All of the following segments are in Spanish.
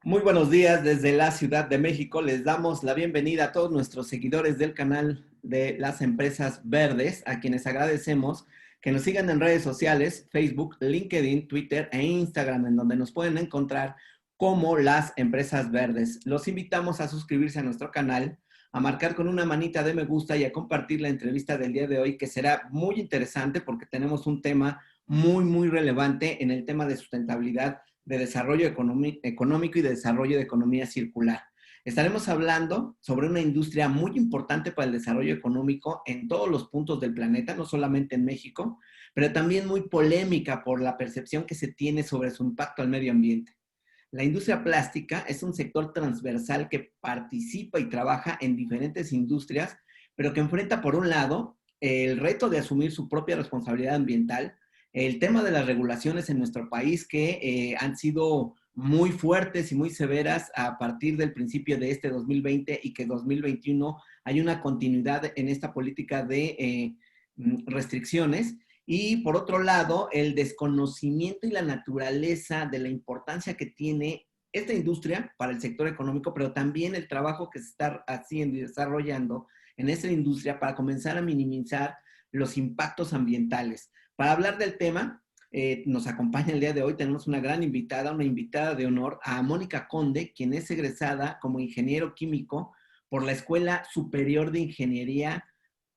Muy buenos días desde la Ciudad de México. Les damos la bienvenida a todos nuestros seguidores del canal de las empresas verdes, a quienes agradecemos que nos sigan en redes sociales, Facebook, LinkedIn, Twitter e Instagram, en donde nos pueden encontrar como las empresas verdes. Los invitamos a suscribirse a nuestro canal, a marcar con una manita de me gusta y a compartir la entrevista del día de hoy, que será muy interesante porque tenemos un tema muy relevante en el tema de sustentabilidad, de desarrollo económico y de desarrollo de economía circular. Estaremos hablando sobre una industria muy importante para el desarrollo económico en todos los puntos del planeta, no solamente en México, pero también muy polémica por la percepción que se tiene sobre su impacto al medio ambiente. La industria plástica es un sector transversal que participa y trabaja en diferentes industrias, pero que enfrenta, por un lado, el reto de asumir su propia responsabilidad ambiental, el tema de las regulaciones en nuestro país que han sido muy fuertes y muy severas a partir del principio de este 2020 y que 2021 hay una continuidad en esta política de restricciones. Y por otro lado, el desconocimiento y la naturaleza de la importancia que tiene esta industria para el sector económico, pero también el trabajo que se está haciendo y desarrollando en esta industria para comenzar a minimizar los impactos ambientales. Para hablar del tema, nos acompaña el día de hoy, tenemos una gran invitada, una invitada de honor, a Mónica Conde, quien es egresada como ingeniero químico por la Escuela Superior de Ingeniería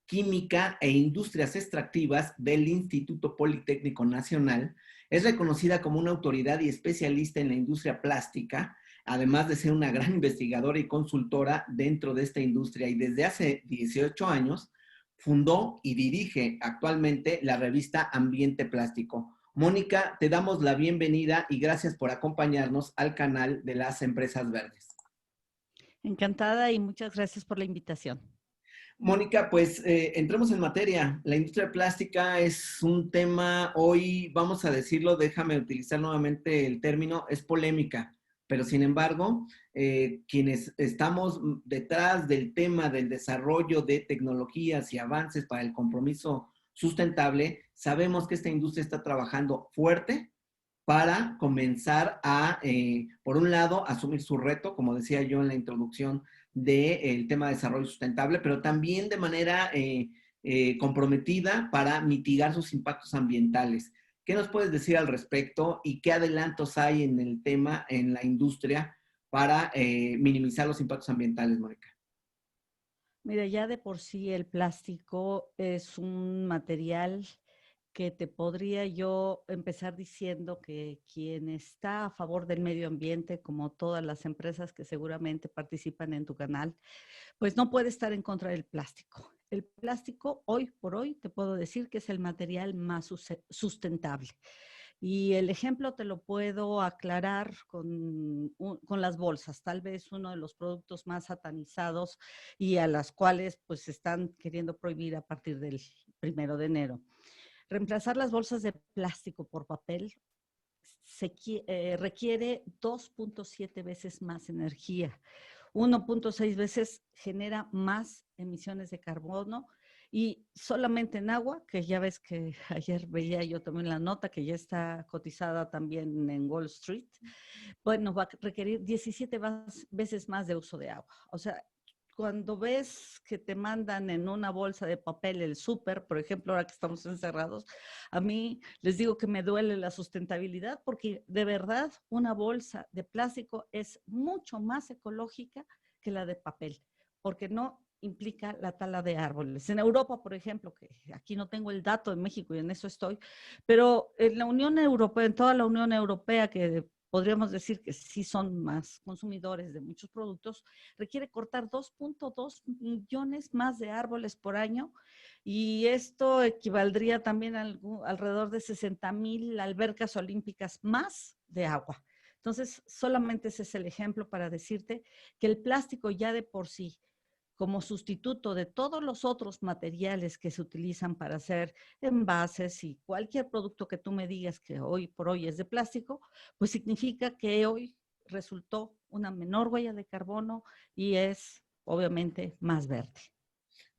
Química e Industrias Extractivas del Instituto Politécnico Nacional. Es reconocida como una autoridad y especialista en la industria plástica, además de ser una gran investigadora y consultora dentro de esta industria, y desde hace 18 años fundó y dirige actualmente la revista Ambiente Plástico. Mónica, te damos la bienvenida y gracias por acompañarnos al canal de las empresas verdes. Encantada y muchas gracias por la invitación. Mónica, pues entremos en materia. La industria plástica es un tema, hoy vamos a decirlo, déjame utilizar nuevamente el término, es polémica, pero sin embargo, quienes estamos detrás del tema del desarrollo de tecnologías y avances para el compromiso sustentable, sabemos que esta industria está trabajando fuerte para comenzar a, por un lado, asumir su reto, como decía yo en la introducción, del tema de desarrollo sustentable, pero también de manera comprometida para mitigar sus impactos ambientales. ¿Qué nos puedes decir al respecto y qué adelantos hay en el tema, en la industria, para minimizar los impactos ambientales, Mónica? Mira, ya de por sí el plástico es un material que te podría yo empezar diciendo que quien está a favor del medio ambiente, como todas las empresas que seguramente participan en tu canal, pues no puede estar en contra del plástico. El plástico, hoy por hoy, te puedo decir que es el material más sustentable. Y el ejemplo te lo puedo aclarar con las bolsas, tal vez uno de los productos más satanizados y a las cuales pues están queriendo prohibir a partir del 1 de enero. Reemplazar las bolsas de plástico por papel requiere 2.7 veces más energía. 1.6 veces genera más emisiones de carbono y solamente en agua, que ya ves que ayer veía yo también la nota que ya está cotizada también en Wall Street, bueno, va a requerir 17 veces más de uso de agua. O sea, cuando ves que te mandan en una bolsa de papel el súper, por ejemplo, ahora que estamos encerrados, a mí les digo que me duele la sustentabilidad porque de verdad una bolsa de plástico es mucho más ecológica que la de papel, porque no implica la tala de árboles. En Europa, por ejemplo, que aquí no tengo el dato en México y en eso estoy, pero en la Unión Europea, en toda la Unión Europea, que podríamos decir que sí son más consumidores de muchos productos, requiere cortar 2.2 millones más de árboles por año y esto equivaldría también a alrededor de 60,000 albercas olímpicas más de agua. Entonces, solamente ese es el ejemplo para decirte que el plástico ya de por sí, como sustituto de todos los otros materiales que se utilizan para hacer envases y cualquier producto que tú me digas que hoy por hoy es de plástico, pues significa que hoy resultó una menor huella de carbono y es obviamente más verde.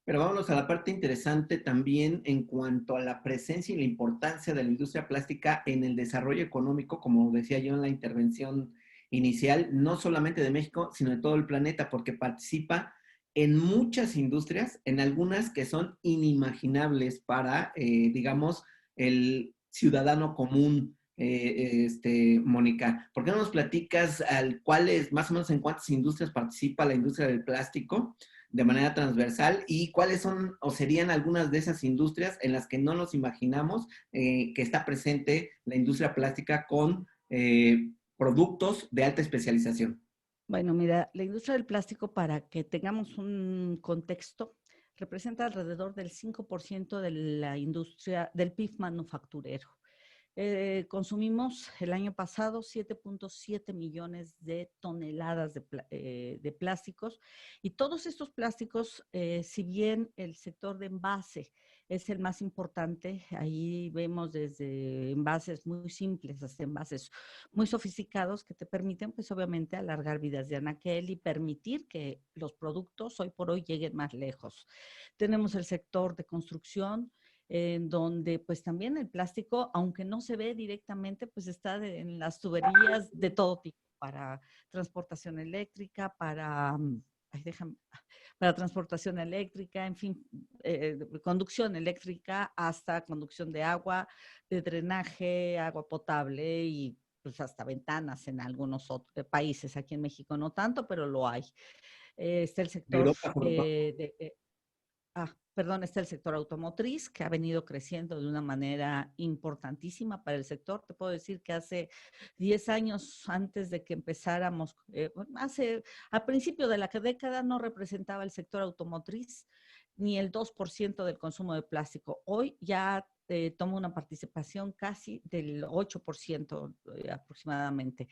Pero vámonos a la parte interesante también en cuanto a la presencia y la importancia de la industria plástica en el desarrollo económico, como decía yo en la intervención inicial, no solamente de México, sino de todo el planeta, porque participa en muchas industrias, en algunas que son inimaginables para, digamos, el ciudadano común. Mónica, ¿por qué no nos platicas cuáles, más o menos en cuántas industrias participa la industria del plástico de manera transversal y cuáles son o serían algunas de esas industrias en las que no nos imaginamos que está presente la industria plástica con productos de alta especialización? Bueno, mira, la industria del plástico, para que tengamos un contexto, representa alrededor del 5% de la industria del PIB manufacturero. Consumimos el año pasado 7.7 millones de toneladas de plásticos, y todos estos plásticos, si bien el sector de envase es el más importante, ahí vemos desde envases muy simples hasta envases muy sofisticados que te permiten, pues obviamente, alargar vidas de anaquel y permitir que los productos hoy por hoy lleguen más lejos. Tenemos el sector de construcción, en donde pues también el plástico, aunque no se ve directamente, pues está en las tuberías de todo tipo, para transportación eléctrica, ay, para transportación eléctrica, en fin, conducción eléctrica hasta conducción de agua, de drenaje, agua potable y pues hasta ventanas en algunos países. Aquí en México no tanto, pero lo hay. Está el sector Europa, por ejemplo. perdón, está el sector automotriz, que ha venido creciendo de una manera importantísima para el sector. Te puedo decir que hace 10 años, antes de que empezáramos, al principio de la década, no representaba el sector automotriz ni el 2% del consumo de plástico. Hoy ya toma una participación casi del 8% aproximadamente.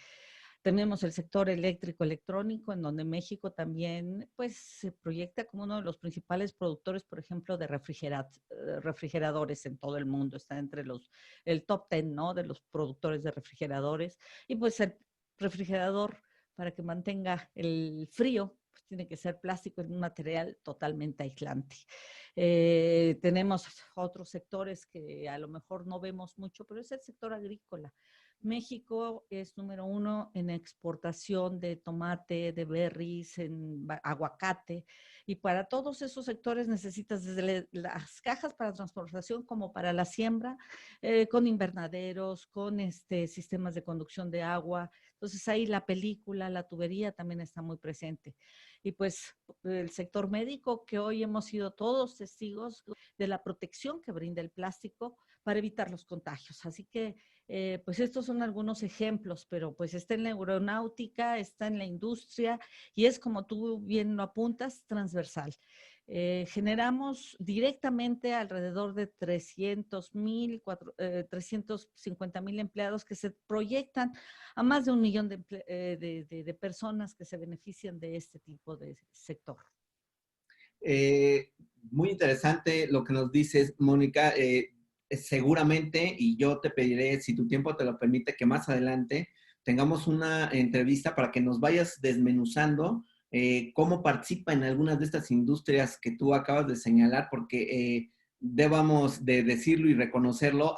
Tenemos el sector eléctrico electrónico, en donde México también pues, se proyecta como uno de los principales productores, por ejemplo, de refrigeradores en todo el mundo. Está entre el top 10, ¿no?, de los productores de refrigeradores. Y pues el refrigerador, para que mantenga el frío, pues tiene que ser plástico, en un material totalmente aislante. Tenemos otros sectores que a lo mejor no vemos mucho, pero es el sector agrícola. México es número 1 en exportación de tomate, de berries, en aguacate, y para todos esos sectores necesitas desde las cajas para transportación como para la siembra, con invernaderos, con sistemas de conducción de agua. Entonces ahí la película, la tubería también está muy presente. Y pues el sector médico, que hoy hemos sido todos testigos de la protección que brinda el plástico para evitar los contagios. Así que pues estos son algunos ejemplos, pero pues está en la aeronáutica, está en la industria, y es, como tú bien lo apuntas, transversal. Generamos directamente alrededor de 350,000 empleados, que se proyectan a más de 1 millón de personas que se benefician de este tipo de sector. Eh, Muy interesante lo que nos dices, Mónica. Seguramente, y yo te pediré, si tu tiempo te lo permite, que más adelante tengamos una entrevista para que nos vayas desmenuzando cómo participa en algunas de estas industrias que tú acabas de señalar, porque debamos de decirlo y reconocerlo,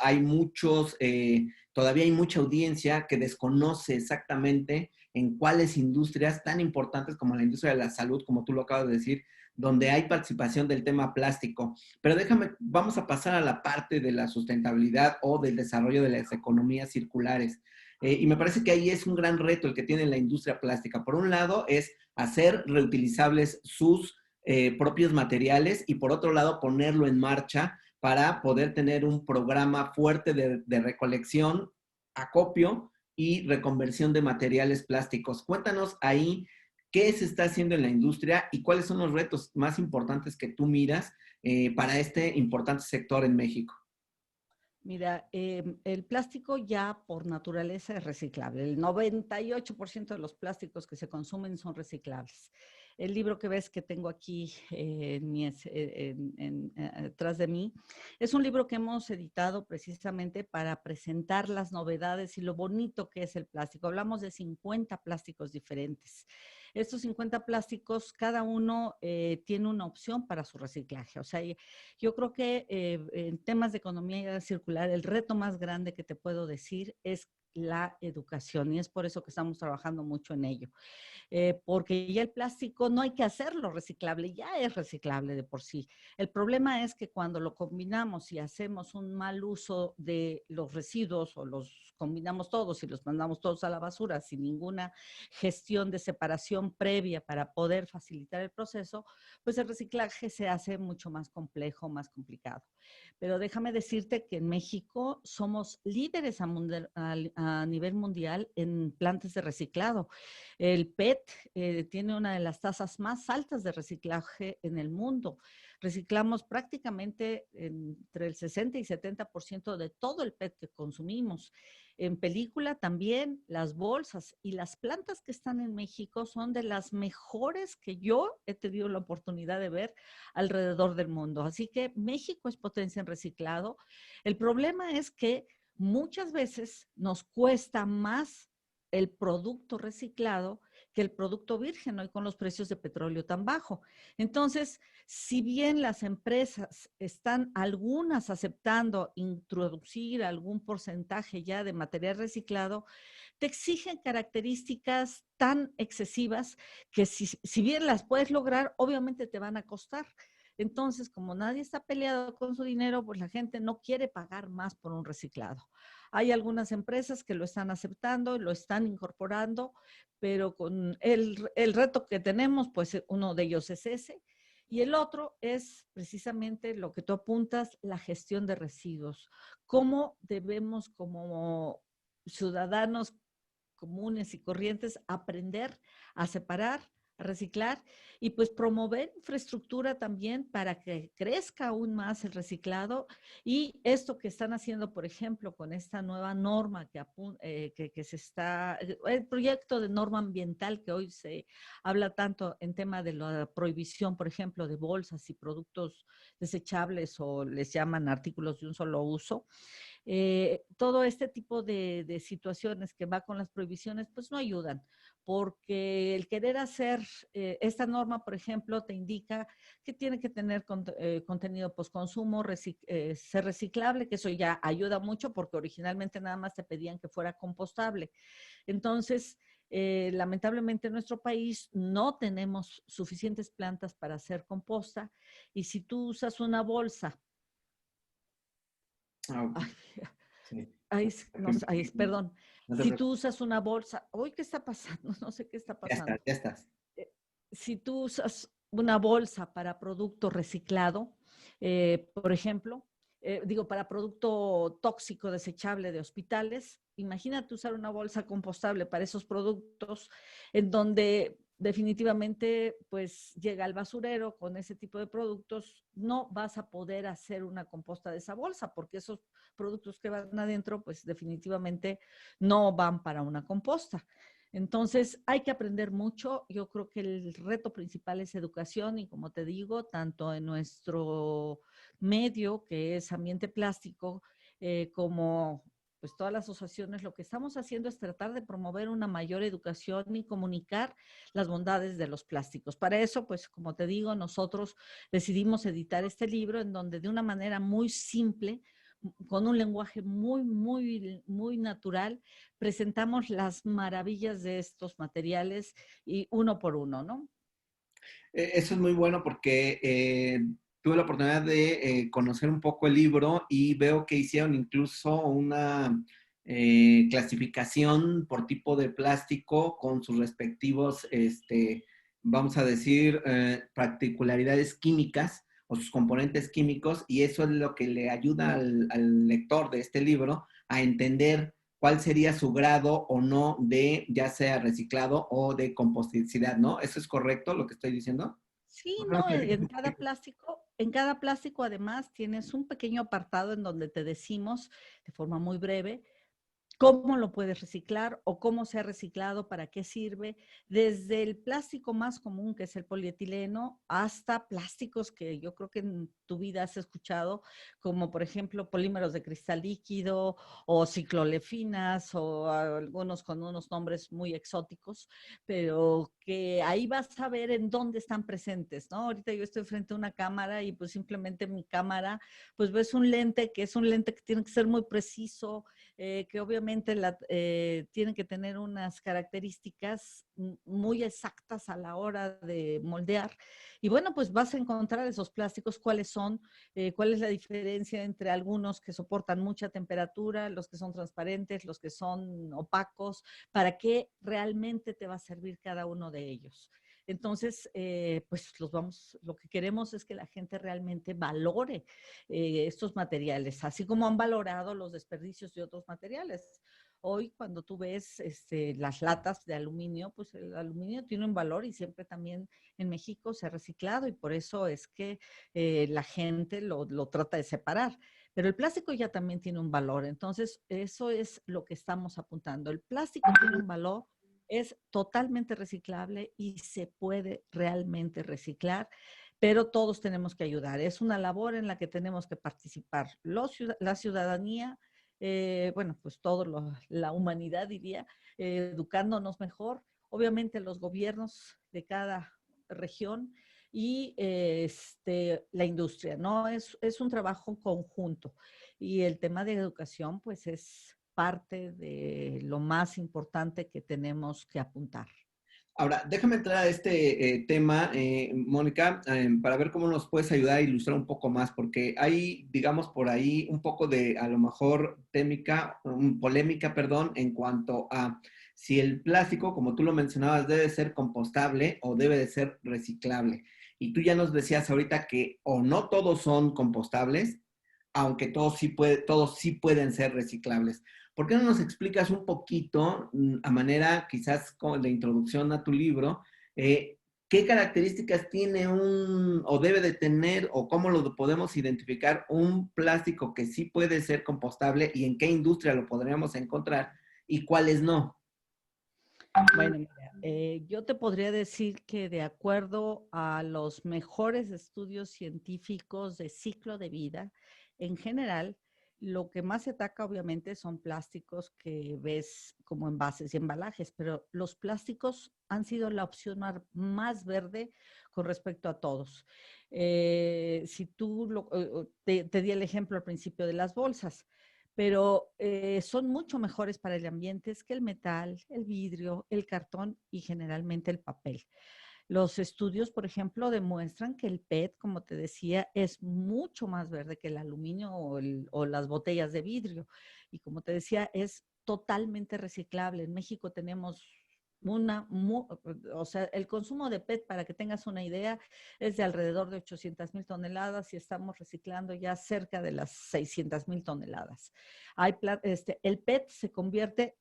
todavía hay mucha audiencia que desconoce exactamente en cuáles industrias tan importantes como la industria de la salud, como tú lo acabas de decir, donde hay participación del tema plástico. Pero vamos a pasar a la parte de la sustentabilidad o del desarrollo de las economías circulares. Y me parece que ahí es un gran reto el que tiene la industria plástica. Por un lado es hacer reutilizables sus propios materiales, y por otro lado ponerlo en marcha para poder tener un programa fuerte de recolección, acopio y reconversión de materiales plásticos. Cuéntanos ahí qué se está haciendo en la industria y cuáles son los retos más importantes que tú miras para este importante sector en México. Mira, el plástico ya por naturaleza es reciclable. El 98% de los plásticos que se consumen son reciclables. El libro que ves que tengo aquí atrás de mí es un libro que hemos editado precisamente para presentar las novedades y lo bonito que es el plástico. Hablamos de 50 plásticos diferentes. Estos 50 plásticos, cada uno tiene una opción para su reciclaje. O sea, yo creo que en temas de economía circular, el reto más grande que te puedo decir es la educación y es por eso que estamos trabajando mucho en ello. Porque ya el plástico no hay que hacerlo reciclable, ya es reciclable de por sí. El problema es que cuando lo combinamos y hacemos un mal uso de los residuos o los combinamos todos y los mandamos todos a la basura sin ninguna gestión de separación previa para poder facilitar el proceso, pues el reciclaje se hace mucho más complejo, más complicado. Pero déjame decirte que en México somos líderes a nivel mundial en plantas de reciclado. El PET tiene una de las tasas más altas de reciclaje en el mundo. Reciclamos prácticamente entre el 60 y 70% de todo el PET que consumimos. En película también las bolsas y las plantas que están en México son de las mejores que yo he tenido la oportunidad de ver alrededor del mundo. Así que México es potencia en reciclado. El problema es que muchas veces nos cuesta más el producto reciclado que el producto virgen hoy con los precios de petróleo tan bajo. Entonces, si bien las empresas están algunas aceptando introducir algún porcentaje ya de material reciclado, te exigen características tan excesivas que si bien las puedes lograr, obviamente te van a costar. Entonces, como nadie está peleado con su dinero, pues la gente no quiere pagar más por un reciclado. Hay algunas empresas que lo están aceptando, lo están incorporando, pero con el reto que tenemos, pues uno de ellos es ese. Y el otro es precisamente lo que tú apuntas, la gestión de residuos. ¿Cómo debemos como ciudadanos comunes y corrientes aprender a separar, a reciclar y pues promover infraestructura también para que crezca aún más el reciclado y esto que están haciendo, por ejemplo, con esta nueva norma que se está, el proyecto de norma ambiental que hoy se habla tanto en tema de la prohibición, por ejemplo, de bolsas y productos desechables o les llaman artículos de un solo uso, todo este tipo de situaciones que va con las prohibiciones, pues no ayudan, porque el querer hacer esta norma, por ejemplo, te indica que tiene que tener contenido postconsumo, ser reciclable, que eso ya ayuda mucho porque originalmente nada más te pedían que fuera compostable. Entonces, lamentablemente en nuestro país no tenemos suficientes plantas para hacer composta y si tú usas una bolsa, Ah, ay, sí. perdón, No te si preocupes. tú usas una bolsa, hoy ¿qué está pasando? No sé qué está Ya estás, pasando. ya estás. Si tú usas una bolsa para producto reciclado, por ejemplo, para producto tóxico desechable de hospitales, imagínate usar una bolsa compostable para esos productos en donde definitivamente pues llega al basurero con ese tipo de productos, no vas a poder hacer una composta de esa bolsa porque esos productos que van adentro pues definitivamente no van para una composta. Entonces, hay que aprender mucho. Yo creo que el reto principal es educación y como te digo, tanto en nuestro medio, que es ambiente plástico, como pues todas las asociaciones, lo que estamos haciendo es tratar de promover una mayor educación y comunicar las bondades de los plásticos. Para eso, pues como te digo, nosotros decidimos editar este libro en donde de una manera muy simple, con un lenguaje muy natural, presentamos las maravillas de estos materiales y uno por uno, ¿no? Eso es muy bueno porque tuve la oportunidad de conocer un poco el libro y veo que hicieron incluso una clasificación por tipo de plástico con sus respectivos, vamos a decir, particularidades químicas o sus componentes químicos, y eso es lo que le ayuda al lector de este libro a entender cuál sería su grado o no de ya sea reciclado o de composticidad, ¿no? ¿Eso es correcto lo que estoy diciendo? Sí, ¿Por qué no no, platicas un poquito? en cada plástico además tienes un pequeño apartado en donde te decimos de forma muy breve cómo lo puedes reciclar o cómo se ha reciclado, para qué sirve, desde el plástico más común, que es el polietileno, hasta plásticos que yo creo que en tu vida has escuchado, como por ejemplo polímeros de cristal líquido o ciclolefinas o algunos con unos nombres muy exóticos, pero que ahí vas a ver en dónde están presentes, ¿no? Ahorita yo estoy frente a una cámara y pues simplemente mi cámara, pues ves un lente que es un lente que tiene que ser muy preciso, que obviamente tienen que tener unas características muy exactas a la hora de moldear. Y bueno, pues vas a encontrar esos plásticos, cuáles son, cuál es la diferencia entre algunos que soportan mucha temperatura, los que son transparentes, los que son opacos, para qué realmente te va a servir cada uno de ellos. Entonces, pues lo que queremos es que la gente realmente valore estos materiales, así como han valorado los desperdicios de otros materiales. Hoy, cuando tú ves las latas de aluminio, pues el aluminio tiene un valor y siempre también en México se ha reciclado y por eso es que la gente lo trata de separar. Pero el plástico ya también tiene un valor, entonces eso es lo que estamos apuntando. El plástico tiene un valor, es totalmente reciclable y se puede realmente reciclar, pero todos tenemos que ayudar. Es una labor en la que tenemos que participar. La ciudadanía, bueno, pues la humanidad diría, educándonos mejor, obviamente los gobiernos de cada región y la industria, ¿no? Es un trabajo conjunto y el tema de educación, pues es parte de lo más importante que tenemos que apuntar. Ahora, déjame entrar a este tema, Mónica, para ver cómo nos puedes ayudar a ilustrar un poco más, porque hay, digamos, por ahí un poco de, a lo mejor, polémica, perdón, en cuanto a si el plástico, como tú lo mencionabas, debe ser compostable o debe de ser reciclable. Y tú ya nos decías ahorita que o no todos son compostables, aunque todos sí pueden ser reciclables. ¿Por qué no nos explicas un poquito, a manera quizás de introducción a tu libro, qué características tiene o debe de tener, o cómo lo podemos identificar un plástico que sí puede ser compostable y en qué industria lo podríamos encontrar y cuáles no? Bueno, mira, yo te podría decir que de acuerdo a los mejores estudios científicos de ciclo de vida, en general, lo que más se ataca obviamente son plásticos que ves como envases y embalajes, pero los plásticos han sido la opción más verde con respecto a todos. Si tú te di el ejemplo al principio de las bolsas, pero son mucho mejores para el ambiente que el metal, el vidrio, el cartón y generalmente el papel. Los estudios, por ejemplo, demuestran que el PET, como te decía, es mucho más verde que el aluminio o las botellas de vidrio. Y como te decía, es totalmente reciclable. En México tenemos o sea, el consumo de PET, para que tengas una idea, es de alrededor de 800,000 toneladas y estamos reciclando ya cerca de las 600,000 toneladas. El PET se convierte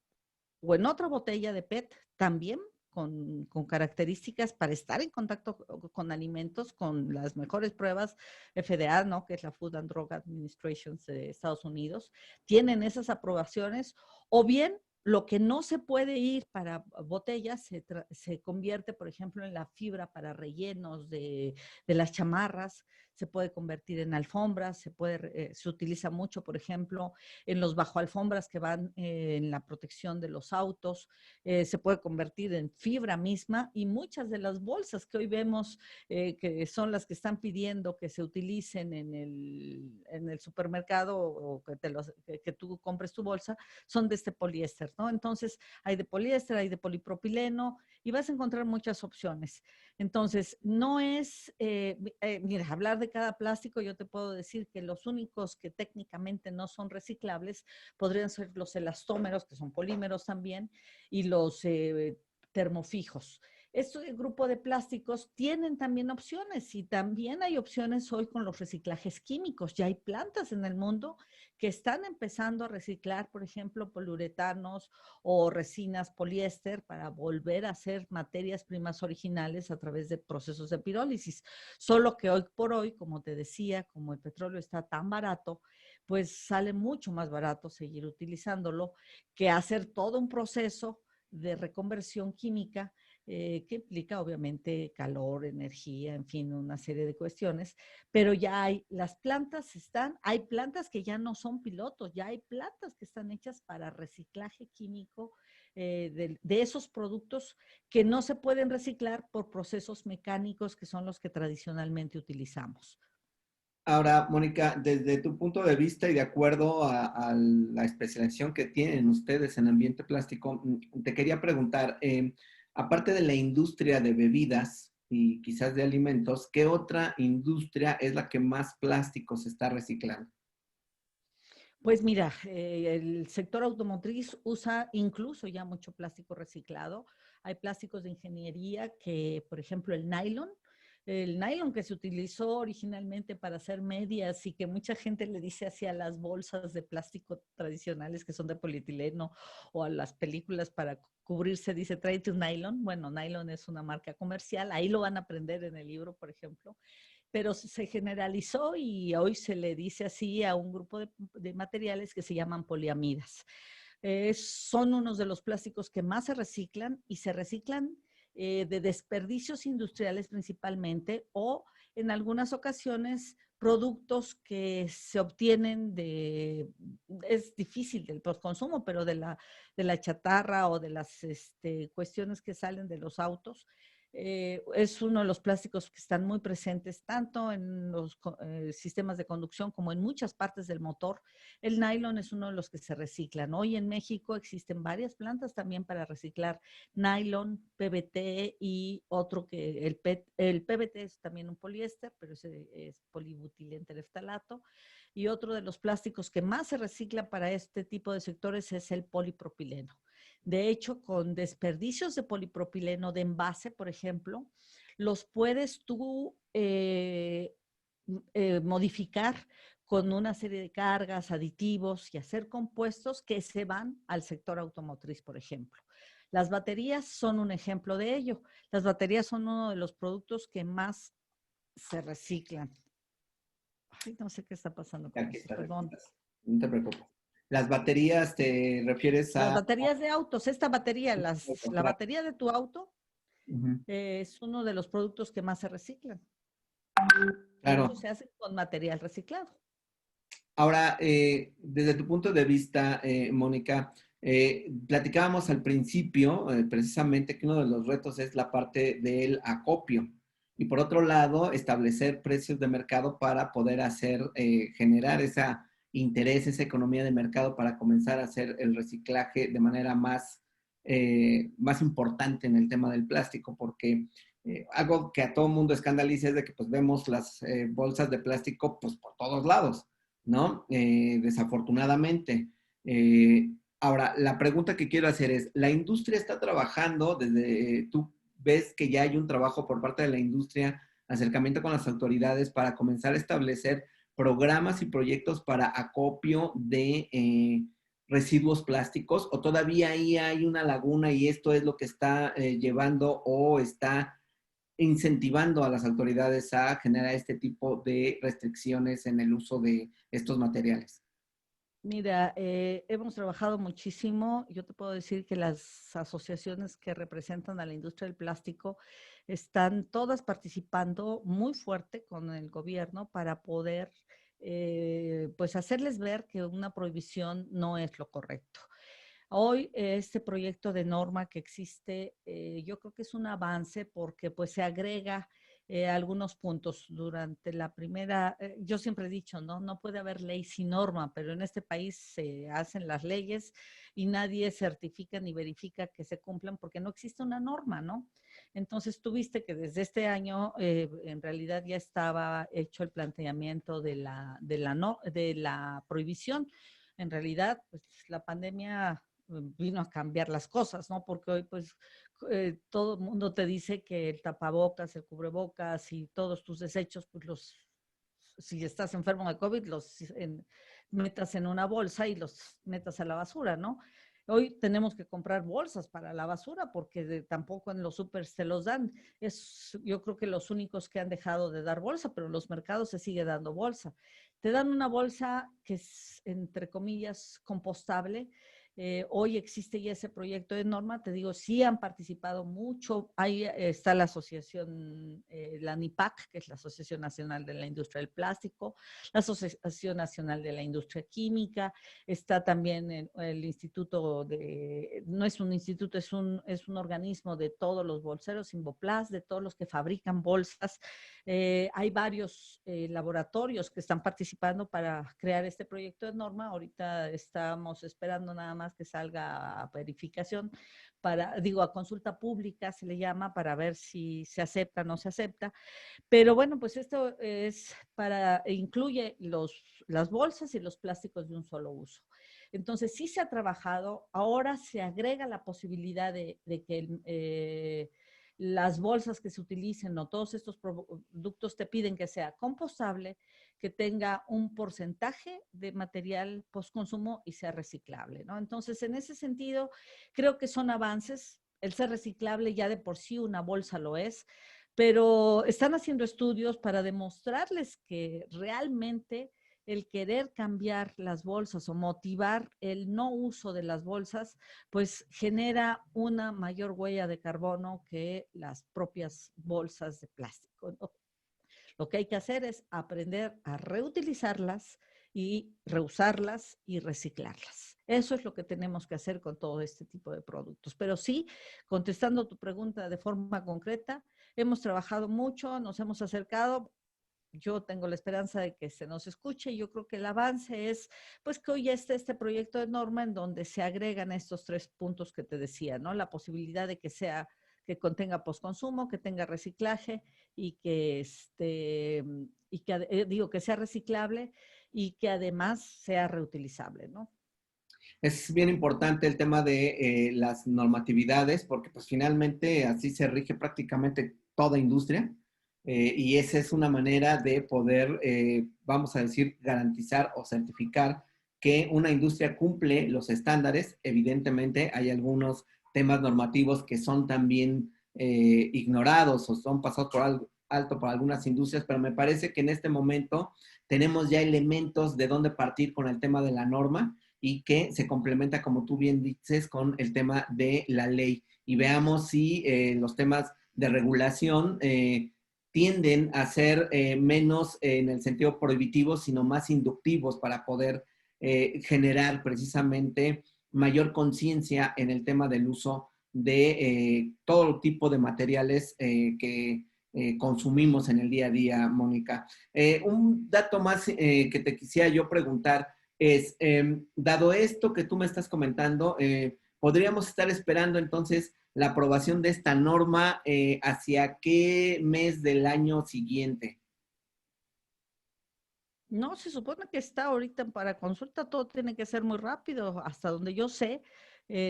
o en otra botella de PET también con características para estar en contacto con alimentos, con las mejores pruebas FDA, ¿no? Que es la Food and Drug Administration de Estados Unidos, tienen esas aprobaciones, o bien lo que no se puede ir para botellas se convierte, por ejemplo, en la fibra para rellenos de las chamarras, se puede convertir en alfombras, se utiliza mucho, por ejemplo, en los bajo alfombras que van en la protección de los autos, se puede convertir en fibra misma y muchas de las bolsas que hoy vemos, que son las que están pidiendo que se utilicen en el supermercado o que tú compres tu bolsa, son de este poliéster, ¿no? Entonces, hay de poliéster, hay de polipropileno y vas a encontrar muchas opciones. Entonces, no es, mira, hablar de cada plástico, yo te puedo decir que los únicos que técnicamente no son reciclables podrían ser los elastómeros, que son polímeros también, y los termofijos. Este grupo de plásticos tienen también opciones y también hay opciones hoy con los reciclajes químicos. Ya hay plantas en el mundo que están empezando a reciclar, por ejemplo, poliuretanos o resinas poliéster para volver a hacer materias primas originales a través de procesos de pirólisis. Solo que hoy por hoy, como te decía, como el petróleo está tan barato, pues sale mucho más barato seguir utilizándolo que hacer todo un proceso de reconversión química que implica obviamente calor, energía, en fin, una serie de cuestiones, pero ya hay plantas que ya no son pilotos, ya hay plantas que están hechas para reciclaje químico de esos productos que no se pueden reciclar por procesos mecánicos que son los que tradicionalmente utilizamos. Ahora, Mónica, desde tu punto de vista y de acuerdo a la especialización que tienen ustedes en ambiente plástico, te quería preguntar, aparte de la industria de bebidas y quizás de alimentos, ¿qué otra industria es la que más plástico se está reciclando? Pues mira, el sector automotriz usa incluso ya mucho plástico reciclado. Hay plásticos de ingeniería que, por ejemplo, el nylon que se utilizó originalmente para hacer medias y que mucha gente le dice hacia las bolsas de plástico tradicionales que son de polietileno o a las películas para cubrirse, dice tráete un nylon. Bueno, nylon es una marca comercial, ahí lo van a aprender en el libro, por ejemplo, pero se generalizó y hoy se le dice así a un grupo de materiales que se llaman poliamidas. Son unos de los plásticos que más se reciclan y se reciclan de desperdicios industriales principalmente o en algunas ocasiones productos que se obtienen es difícil del postconsumo, pero de la chatarra o de las cuestiones que salen de los autos. Es uno de los plásticos que están muy presentes tanto en los sistemas de conducción como en muchas partes del motor. El nylon es uno de los que se reciclan. Hoy en México existen varias plantas también para reciclar nylon, PBT y otro que el PBT es también un poliéster, pero ese es polibutilentereftalato. Y otro de los plásticos que más se recicla para este tipo de sectores es el polipropileno. De hecho, con desperdicios de polipropileno de envase, por ejemplo, los puedes tú modificar con una serie de cargas, aditivos y hacer compuestos que se van al sector automotriz, por ejemplo. Las baterías son un ejemplo de ello. Las baterías son uno de los productos que más se reciclan. Ay, no sé qué está pasando con Aquí eso, estás, aquí perdón. estás. No te preocupes. Las baterías te refieres Las a... baterías de autos, esta batería, la comprar. batería de tu auto Ujú. es uno de los productos que más se reciclan. Claro. Muchos se hacen con material reciclado. Ahora, desde tu punto de vista, Mónica, platicábamos al principio precisamente que uno de los retos es la parte del acopio y por otro lado, establecer precios de mercado para poder hacer, generar ese interés, esa economía de mercado para comenzar a hacer el reciclaje de manera más importante en el tema del plástico, porque algo que a todo mundo escandaliza es de que pues vemos las bolsas de plástico pues por todos lados, ¿no? Desafortunadamente. Ahora, la pregunta que quiero hacer es, ¿la industria está trabajando tú ves que ya hay un trabajo por parte de la industria, acercamiento con las autoridades para comenzar a establecer programas y proyectos para acopio de residuos plásticos o todavía ahí hay una laguna y esto es lo que está llevando o está incentivando a las autoridades a generar este tipo de restricciones en el uso de estos materiales? Mira, hemos trabajado muchísimo. Yo te puedo decir que las asociaciones que representan a la industria del plástico están todas participando muy fuerte con el gobierno para poder, pues, hacerles ver que una prohibición no es lo correcto. Hoy este proyecto de norma que existe, yo creo que es un avance porque pues se agrega algunos puntos durante la primera, yo siempre he dicho, ¿no? No puede haber ley sin norma, pero en este país se hacen las leyes y nadie certifica ni verifica que se cumplan porque no existe una norma, ¿no? Entonces tuviste que desde este año en realidad ya estaba hecho el planteamiento de la prohibición. En realidad, pues la pandemia vino a cambiar las cosas, ¿no? Porque hoy, pues, todo el mundo te dice que el tapabocas, el cubrebocas y todos tus desechos, pues si estás enfermo de COVID, metas en una bolsa y los metas a la basura, ¿no? Hoy tenemos que comprar bolsas para la basura porque tampoco en los súper se los dan. Yo creo que los únicos que han dejado de dar bolsa, pero en los mercados se sigue dando bolsa. Te dan una bolsa que es, entre comillas, compostable, Hoy existe ya ese proyecto de norma, te digo, sí han participado mucho. Ahí está la asociación, la NIPAC, que es la Asociación Nacional de la Industria del Plástico, la Asociación Nacional de la Industria Química, está también el instituto no es un instituto, es un organismo de todos los bolseros, Invoplast, de todos los que fabrican bolsas. Hay varios laboratorios que están participando para crear este proyecto de norma. Ahorita estamos esperando nada más que salga a verificación, a consulta pública se le llama, para ver si se acepta o no se acepta. Pero bueno, pues esto incluye las bolsas y los plásticos de un solo uso. Entonces sí se ha trabajado, ahora se agrega la posibilidad de que las bolsas que se utilicen o todos estos productos te piden que sea compostable, que tenga un porcentaje de material postconsumo y sea reciclable, ¿no? Entonces, en ese sentido, creo que son avances. El ser reciclable ya de por sí una bolsa lo es, pero están haciendo estudios para demostrarles que realmente el querer cambiar las bolsas o motivar el no uso de las bolsas, pues genera una mayor huella de carbono que las propias bolsas de plástico, ¿no? Lo que hay que hacer es aprender a reutilizarlas y reusarlas y reciclarlas. Eso es lo que tenemos que hacer con todo este tipo de productos. Pero sí, contestando tu pregunta de forma concreta, hemos trabajado mucho, nos hemos acercado. Yo tengo la esperanza de que se nos escuche. Yo creo que el avance es, pues, que hoy está este proyecto de norma en donde se agregan estos 3 puntos que te decía, ¿no? La posibilidad de que contenga postconsumo, que tenga reciclaje y que sea reciclable y que además sea reutilizable, ¿no? Es bien importante el tema de las normatividades, porque pues finalmente así se rige prácticamente toda industria, y esa es una manera de poder, vamos a decir, garantizar o certificar que una industria cumple los estándares. Evidentemente hay algunos temas normativos que son también ignorados o son pasados por alto por algunas industrias, pero me parece que en este momento tenemos ya elementos de dónde partir con el tema de la norma y que se complementa, como tú bien dices, con el tema de la ley. Y veamos si los temas de regulación tienden a ser menos en el sentido prohibitivo, sino más inductivos para poder generar precisamente mayor conciencia en el tema del uso de todo tipo de materiales que consumimos en el día a día, Mónica. Un dato más que te quisiera yo preguntar es, dado esto que tú me estás comentando, podríamos estar esperando entonces la aprobación de esta norma hacia qué mes del año siguiente. No, se supone que está ahorita para consulta, todo tiene que ser muy rápido, hasta donde yo sé.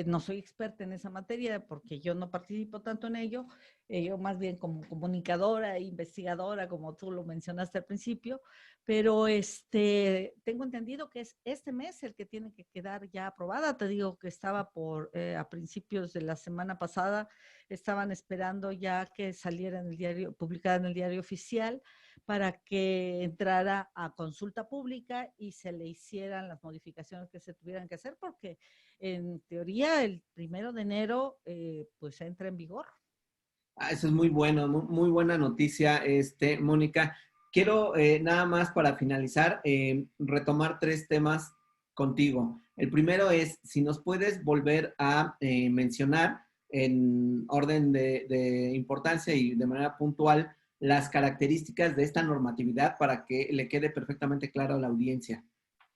No soy experta en esa materia porque yo no participo tanto en ello, yo más bien como comunicadora e investigadora, como tú lo mencionaste al principio, pero tengo entendido que es este mes el que tiene que quedar ya aprobada. Te digo que estaba a principios de la semana pasada, estaban esperando ya que saliera en el diario, publicada en el diario oficial, para que entrara a consulta pública y se le hicieran las modificaciones que se tuvieran que hacer, porque en teoría el 1 de enero pues entra en vigor. Ah, eso es muy bueno, muy buena noticia, Mónica. Quiero nada más para finalizar retomar tres temas contigo. El primero es si nos puedes volver a mencionar en orden de importancia y de manera puntual las características de esta normatividad para que le quede perfectamente claro a la audiencia.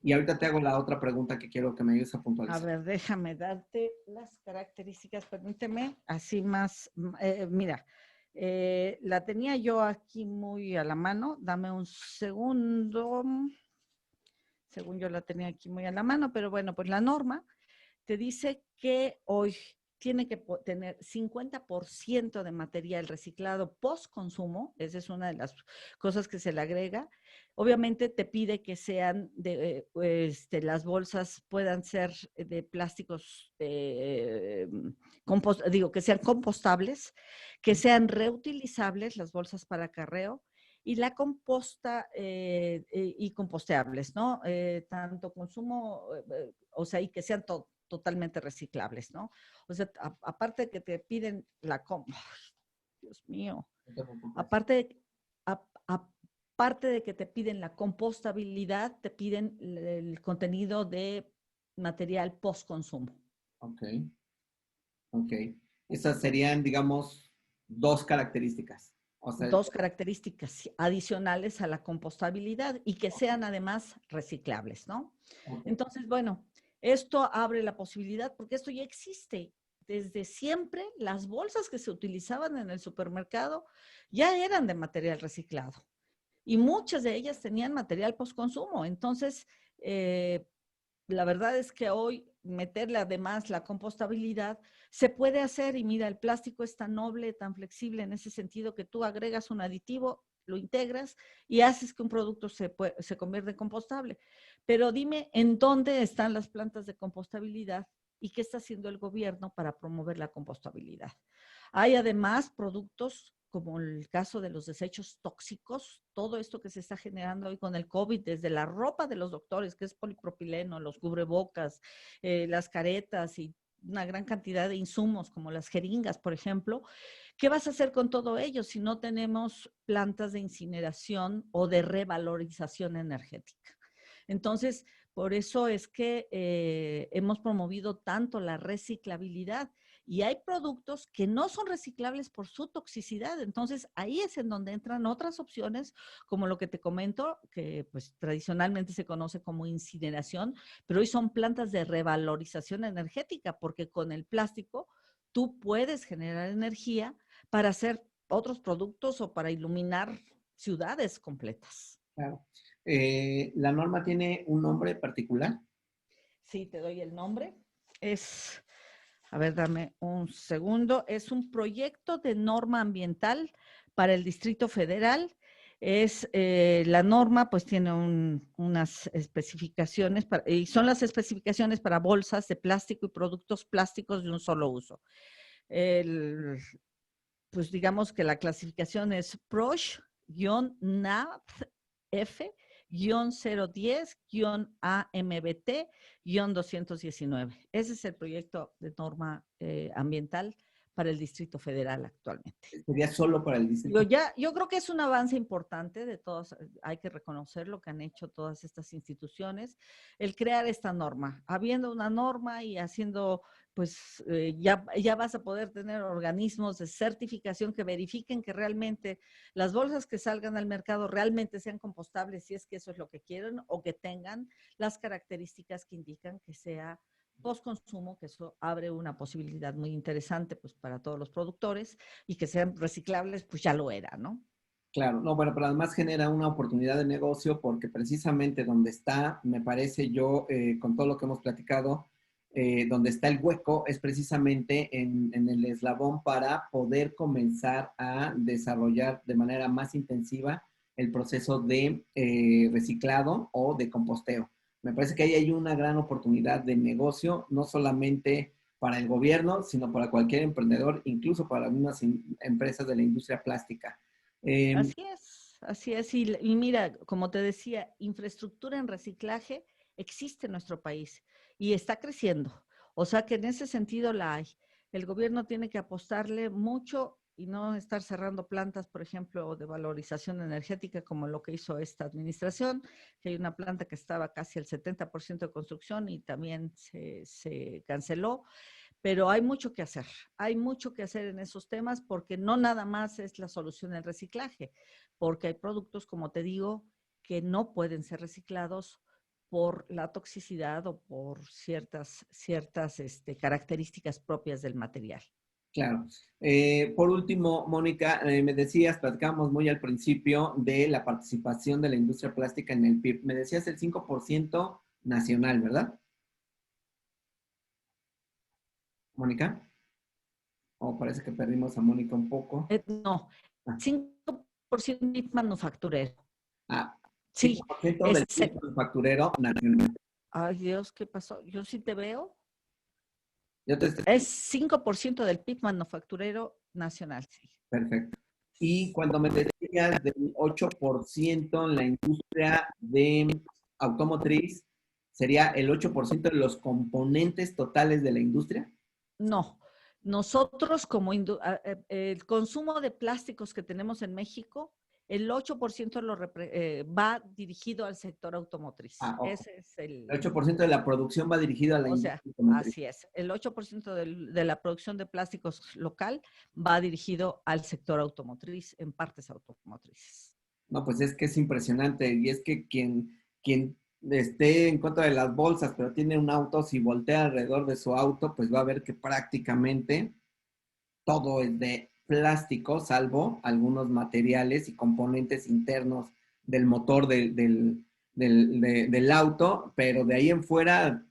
Y ahorita te hago la otra pregunta que quiero que me ayudes a A puntualizar. ver, déjame darte las características, permíteme, así más, mira, la tenía yo aquí muy a la mano, dame un segundo, según yo la tenía aquí muy a la mano, pero bueno, pues la norma te dice que hoy tiene que tener 50% de material reciclado post consumo, esa es una de las cosas que se le agrega. Obviamente te pide que sean las bolsas puedan ser de plásticos, que sean compostables, que sean reutilizables, las bolsas para acarreo, y la composta y composteables, ¿no? Tanto consumo, o sea, y que sean totalmente reciclables, ¿no? O sea, aparte de que te piden Dios mío, No te preocupes. aparte de que te piden la compostabilidad, te piden el contenido de material post-consumo. Ok, ok. Esas serían, digamos, dos características. O sea, Dos características adicionales a la compostabilidad y que sean además reciclables, ¿no? ok, Entonces, bueno, esto abre la posibilidad porque esto ya existe. Desde siempre, las bolsas que se utilizaban en el supermercado ya eran de material reciclado y muchas de ellas tenían material postconsumo. Entonces, eh, la verdad es que hoy meterle además la compostabilidad se puede hacer y mira, el plástico es tan noble, tan flexible en ese sentido que tú agregas un aditivo, lo integras y haces que un producto se convierta en compostable. Pero dime, ¿en dónde están las plantas de compostabilidad y qué está haciendo el gobierno para promover la compostabilidad? Hay además productos como el caso de los desechos tóxicos, todo esto que se está generando hoy con el COVID, desde la ropa de los doctores, que es polipropileno, los cubrebocas, las caretas y una gran cantidad de insumos como las jeringas, por ejemplo. ¿Qué vas a hacer con todo ello si no tenemos plantas de incineración o de revalorización energética? Entonces, por eso es que hemos promovido tanto la reciclabilidad y hay productos que no son reciclables por su toxicidad. Entonces, ahí es en donde entran otras opciones, como lo que te comento, que pues tradicionalmente se conoce como incineración, pero hoy son plantas de revalorización energética, porque con el plástico tú puedes generar energía para hacer otros productos o para iluminar ciudades completas. claro. ¿La norma tiene un nombre particular? Sí, te doy el nombre. Es, a ver, dame un segundo. Es un proyecto de norma ambiental para el Distrito Federal. Es la norma, pues tiene unas especificaciones y son las especificaciones para bolsas de plástico y productos plásticos de un solo uso. El, pues digamos que la clasificación es PROSH-NAF-010-AMBT-219. Ese es el proyecto de norma ambiental para el Distrito Federal actualmente. ¿Sería solo para el distrito? Yo creo que es un avance importante de todos, hay que reconocer lo que han hecho todas estas instituciones, el crear esta norma. Habiendo una norma y haciendo, pues ya vas a poder tener organismos de certificación que verifiquen que realmente las bolsas que salgan al mercado realmente sean compostables, si es que eso es lo que quieren, o que tengan las características que indican que sea post-consumo, que eso abre una posibilidad muy interesante pues para todos los productores y que sean reciclables, pues ya lo era, ¿no? Claro, no, bueno, pero además genera una oportunidad de negocio porque precisamente donde está, me parece yo, con todo lo que hemos platicado, donde está el hueco es precisamente en el eslabón para poder comenzar a desarrollar de manera más intensiva el proceso de reciclado o de composteo. Me parece que ahí hay una gran oportunidad de negocio, no solamente para el gobierno, sino para cualquier emprendedor, incluso para algunas empresas de la industria plástica. Eh, Así es, así es. Y mira, como te decía, infraestructura en reciclaje existe en nuestro país y está creciendo. O sea que en ese sentido la hay. El gobierno tiene que apostarle mucho y no estar cerrando plantas, por ejemplo, de valorización energética, como lo que hizo esta administración, que hay una planta que estaba casi al 70% de construcción y también se canceló. Pero hay mucho que hacer en esos temas porque no nada más es la solución el reciclaje, porque hay productos, como te digo, que no pueden ser reciclados por la toxicidad o por ciertas características propias del material. Claro. Por último, Mónica, me decías, platicábamos muy al principio de la participación de la industria plástica en el PIB. Me decías el 5% nacional, ¿verdad? Mónica. O parece que perdimos a Mónica un poco. No, Ah, 5% PIB manufacturero. ah, Sí, 5% es, del PIB manufacturero nacional. ay Dios, ¿qué pasó? Yo sí te veo. Yo te estoy... Es 5% del PIB manufacturero nacional, sí. Perfecto. Y cuando me decías del 8% en la industria de automotriz, sería el 8% de los componentes totales de la industria. No, nosotros el consumo de plásticos que tenemos en México, el 8% va dirigido al sector automotriz. Ah, ojo. Ese es El 8% de la producción va dirigido a la o sea, industria automotriz. así es. El 8% de la producción de plásticos local va dirigido al sector automotriz, en partes automotrices. No, pues es que es impresionante. Y es que quien esté en contra de las bolsas, pero tiene un auto, si voltea alrededor de su auto, pues va a ver que prácticamente todo es de plástico, salvo algunos materiales y componentes internos del motor del auto, pero de ahí en fuera,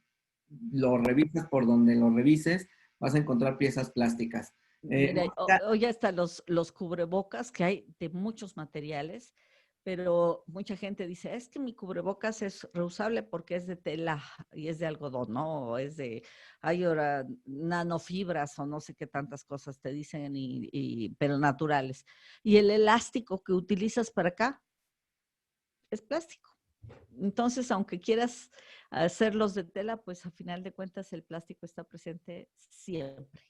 lo revisas por donde lo revises, vas a encontrar piezas plásticas. Mira, hoy hasta los cubrebocas que hay de muchos materiales, pero mucha gente dice, es que mi cubrebocas es reusable porque es de tela y es de algodón, ¿no? O hay ahora nanofibras o no sé qué tantas cosas te dicen, pero naturales. Y el elástico que utilizas para acá es plástico. Entonces, aunque quieras hacerlos de tela, pues a final de cuentas el plástico está presente siempre.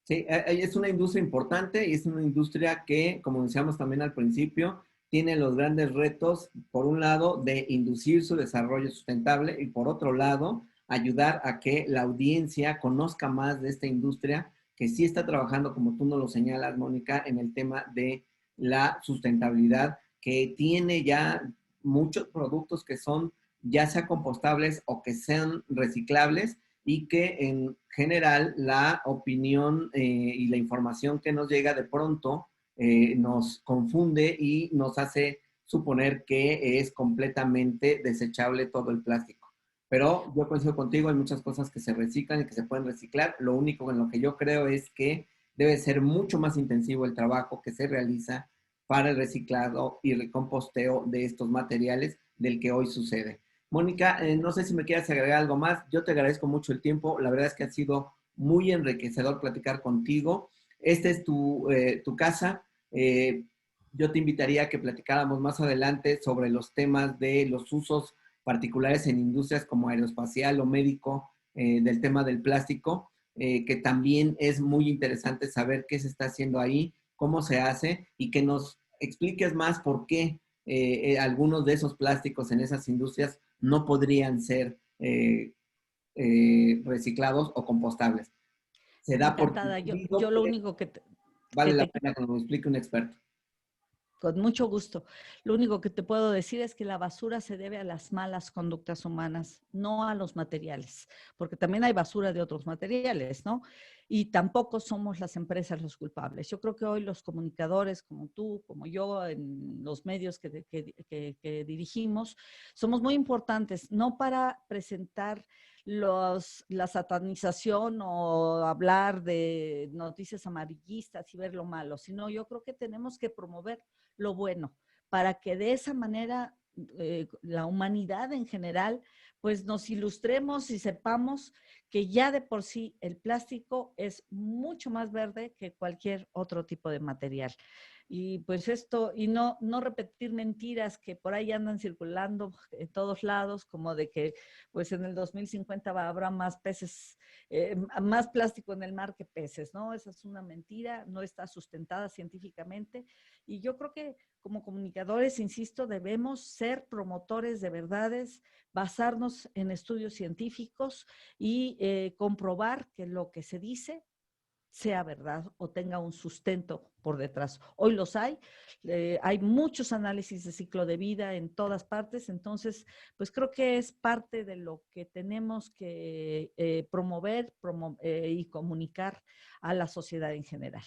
Sí, es una industria importante y es una industria que, como decíamos también al principio, tiene los grandes retos, por un lado, de inducir su desarrollo sustentable y por otro lado, ayudar a que la audiencia conozca más de esta industria que sí está trabajando, como tú nos lo señalas, Mónica, en el tema de la sustentabilidad, que tiene ya muchos productos que son ya sea compostables o que sean reciclables y que en general la opinión y la información que nos llega de pronto nos confunde y nos hace suponer que es completamente desechable todo el plástico. Pero yo coincido contigo, hay muchas cosas que se reciclan y que se pueden reciclar. Lo único en lo que yo creo es que debe ser mucho más intensivo el trabajo que se realiza para el reciclado y el composteo de estos materiales del que hoy sucede. Mónica, no sé si me quieras agregar algo más. Yo te agradezco mucho el tiempo. La verdad es que ha sido muy enriquecedor platicar contigo. Esta es tu casa. Yo te invitaría a que platicáramos más adelante sobre los temas de los usos particulares en industrias como aeroespacial o médico, del tema del plástico, que también es muy interesante saber qué se está haciendo ahí, cómo se hace y que nos expliques más por qué algunos de esos plásticos en esas industrias no podrían ser reciclados o compostables. Se da por Encantada. Yo concluido, lo único vale que la te pena que nos lo explique un experto. Con mucho gusto. Lo único que te puedo decir es que la basura se debe a las malas conductas humanas, no a los materiales, porque también hay basura de otros materiales, ¿no? Y tampoco somos las empresas los culpables. Yo creo que hoy los comunicadores como tú, como yo, en los medios que dirigimos, somos muy importantes, no para presentar la satanización o hablar de noticias amarillistas y ver lo malo, sino yo creo que tenemos que promover lo bueno, para que de esa manera la humanidad en general, pues nos ilustremos y sepamos que ya de por sí el plástico es mucho más verde que cualquier otro tipo de material. Y pues esto, y no repetir mentiras que por ahí andan circulando en todos lados, como de que pues en el 2050 habrá más peces, más plástico en el mar que peces, ¿no? Esa es una mentira, no está sustentada científicamente. Y yo creo que como comunicadores, insisto, debemos ser promotores de verdades, basarnos en estudios científicos y comprobar que lo que se dice sea verdad o tenga un sustento por detrás. Hoy los hay muchos análisis de ciclo de vida en todas partes, entonces, pues creo que es parte de lo que tenemos que promover y comunicar a la sociedad en general.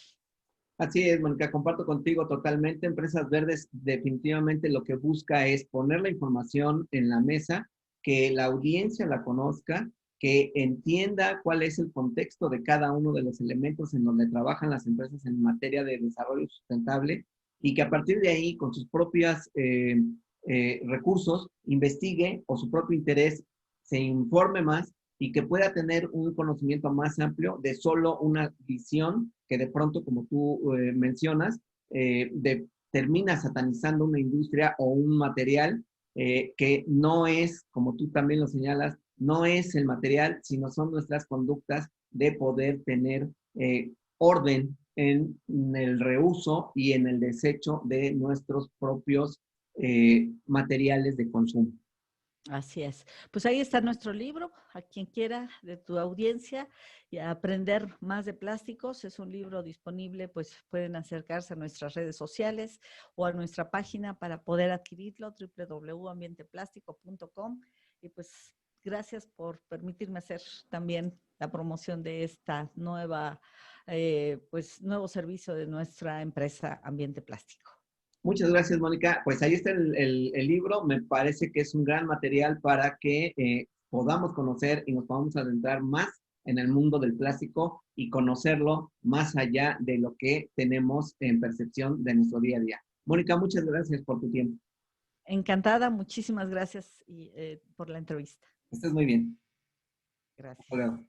Así es, Mónica, comparto contigo totalmente. Empresas Verdes definitivamente lo que busca es poner la información en la mesa, que la audiencia la conozca, que entienda cuál es el contexto de cada uno de los elementos en donde trabajan las empresas en materia de desarrollo sustentable y que a partir de ahí, con sus propios recursos, investigue o su propio interés se informe más y que pueda tener un conocimiento más amplio de solo una visión que de pronto, como tú mencionas, termina satanizando una industria o un material que no es, como tú también lo señalas, no es el material, sino son nuestras conductas de poder tener orden en el reuso y en el desecho de nuestros propios materiales de consumo. Así es. Pues ahí está nuestro libro, a quien quiera de tu audiencia y a aprender más de plásticos. Es un libro disponible, pues pueden acercarse a nuestras redes sociales o a nuestra página para poder adquirirlo, www.ambienteplástico.com. Y pues gracias por permitirme hacer también la promoción de esta nueva, pues nuevo servicio de nuestra empresa Ambiente Plástico. Muchas gracias, Mónica. Pues ahí está el libro. Me parece que es un gran material para que podamos conocer y nos podamos adentrar más en el mundo del plástico y conocerlo más allá de lo que tenemos en percepción de nuestro día a día. Mónica, muchas gracias por tu tiempo. Encantada, muchísimas gracias por la entrevista. Estés muy bien. Gracias. Hasta luego.